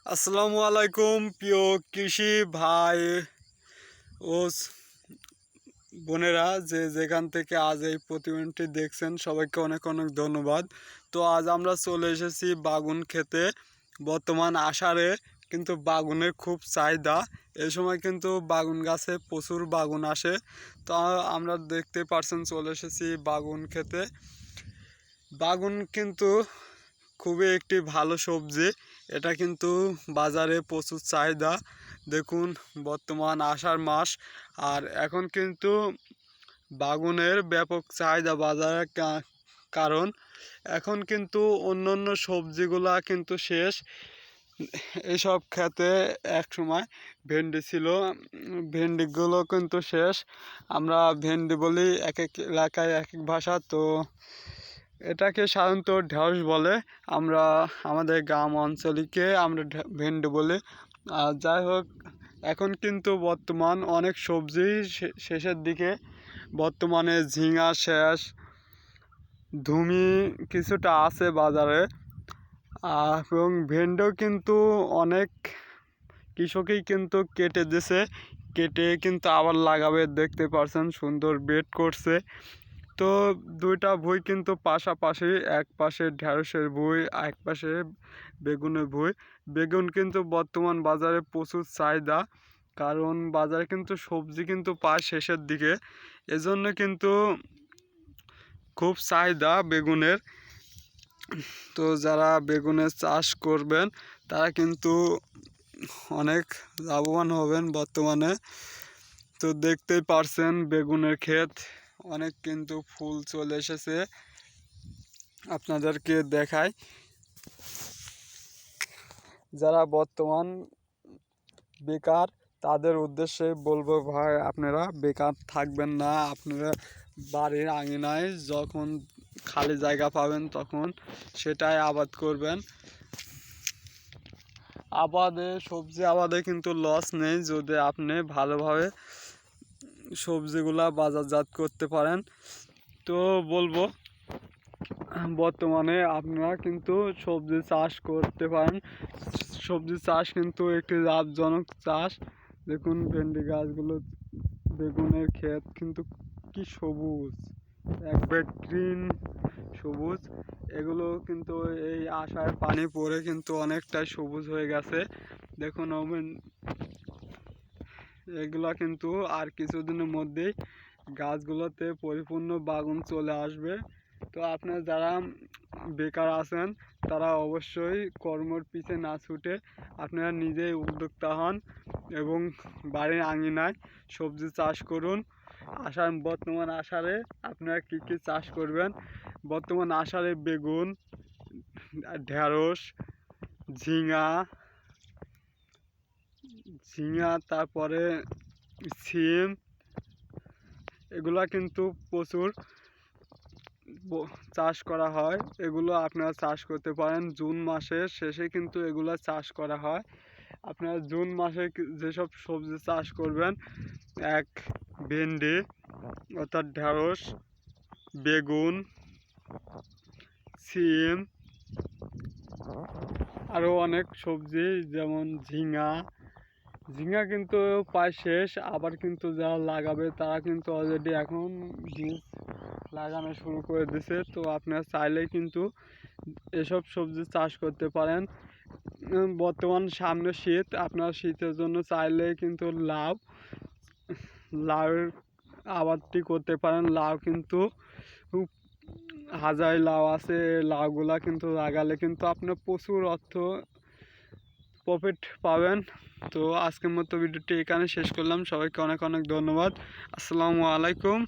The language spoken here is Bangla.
আসসালামু আলাইকুম প্রিয় কৃষি ভাই ও বোনেরা, যেখান থেকে আজ এই প্রতিবেদনটি দেখছেন সবাইকে অনেক অনেক ধন্যবাদ। তো আজ আমরা চলে এসেছি বাগুন খেতে। বর্তমান আষাঢ়ে কিন্তু বাগুনের খুব চাহিদা। এই সময় কিন্তু বাগুন গাছে প্রচুর বাগুন আসে। তো আমরা দেখতে পারছেন চলে এসেছি বাগুন খেতে। বাগুন কিন্তু খুবই একটি ভালো সবজি। এটা কিন্তু বাজারে প্রচুর চাহিদা। দেখুন, বর্তমান আষাঢ় মাস, আর এখন কিন্তু বাগুনের ব্যাপক চাহিদা বাজারে। কারণ এখন কিন্তু অন্যান্য সবজিগুলা কিন্তু শেষ। এইসব খেতে এক সময় ভেন্ডি ছিল, ভেন্ডিগুলো কিন্তু শেষ। আমরা ভেন্ডি বলি, এক এক এলাকায় এক এক ভাষা। তো এটাকে সাধারণত ঢ্যাঁড়স বলে, আমরা আমাদের গ্রাম অঞ্চলিকে আমরা ভেন্ডি বলি। আর যাই হোক, এখন কিন্তু বর্তমান অনেক সবজি শেষের দিকে। বর্তমানে ঝিঙা শেষ, ধুমি কিছুটা আছে বাজারে, এবং ভেন্ডিও কিন্তু অনেক কৃষকই কিন্তু কেটে দিছে, কেটে কিন্তু আবার লাগাবে। দেখতে পারছেন সুন্দর বেড করছে। তো দুইটা ভুঁই কিন্তু পাশাপাশি, এক পাশে ঢ্যাঁড়সের ভুঁই, এক পাশে বেগুনের ভুঁই। বেগুন কিন্তু বর্তমান বাজারে প্রচুর চাহিদা, কারণ বাজারে কিন্তু সবজি কিন্তু পায় শেষের দিকে। এজন্য কিন্তু খুব চাহিদা বেগুনের। তো যারা বেগুনের চাষ করবেন তারা কিন্তু অনেক লাভবান হবেন বর্তমানে। তো দেখতেই পারছেন বেগুনের ক্ষেত, অনেক কিন্তু ফুল চলে এসেছে। আপনাদেরকে দেখাই, যারা বর্তমান বেকার তাদের উদ্দেশ্যে বলবো, ভাই আপনারা বেকার থাকবেন না। আপনারা বাড়ির আঙিনায় যখন খালি জায়গা পাবেন তখন সেটাই আবাদ করবেন। সবজি আবাদে কিন্তু লস নেই, যদি আপনি ভালোভাবে সবজিগুলা বাজারজাত করতে পারেন। তো বলবো, বর্তমানে আপনারা কিন্তু সবজি চাষ করতে পারেন। সবজি চাষ কিন্তু একটি লাভজনক চাষ। দেখুন ভেন্ডি গাছগুলো, বেগুনের ক্ষেত কিন্তু কি সবুজ, একবার গ্রিন সবুজ। এগুলো কিন্তু এই আষাঢ় পানি পড়ে কিন্তু অনেকটাই সবুজ হয়ে গেছে। দেখুন এগুলা কিন্তু আর কিছুদিনের মধ্যেই গাছগুলোতে পরিপূর্ণ বাগুন চলে আসবে। তো আপনারা যারা বেকার আছেন তারা অবশ্যই কর্মর পিছে না ছুটে আপনারা নিজেই উদ্যোক্তা হন এবং বাড়ির আঙিনায় সবজি চাষ করুন। বর্তমান আষাঢ়ে আপনারা কী কী চাষ করবেন? বর্তমান আষাঢ়ে বেগুন, ঢ্যাঁড়স, ঝিঙা, তারপরে সিম, এগুলা কিন্তু প্রচুর চাষ করা হয়। এগুলো আপনারা চাষ করতে পারেন। জুন মাসের শেষে কিন্তু এগুলো চাষ করা হয়। আপনারা জুন মাসে যেসব সবজি চাষ করবেন, এক ভেন্ডি অর্থাৎ ঢ্যাঁড়স, বেগুন, সিম, আরও অনেক সবজি যেমন ঝিঙা কিন্তু প্রায় শেষ। আবার কিন্তু যারা লাগাবে তারা কিন্তু অলরেডি এখন বীজ লাগানো শুরু করে দিছে। তো আপনারা চাইলেই কিন্তু এসব সবজি চাষ করতে পারেন। বর্তমান সামনে শীত, আপনার শীতের জন্য চাইলে কিন্তু লাউয়ের আবাদটি করতে পারেন। লাউ কিন্তু হাজার লাউ আছে, লাউগুলা কিন্তু লাগালে কিন্তু আপনার প্রচুর অর্থ প্রফিট পাবেন। তো আজকের মতো ভিডিওটি এখানে শেষ করলাম। সবাইকে অনেক অনেক ধন্যবাদ। আসসালামু আলাইকুম।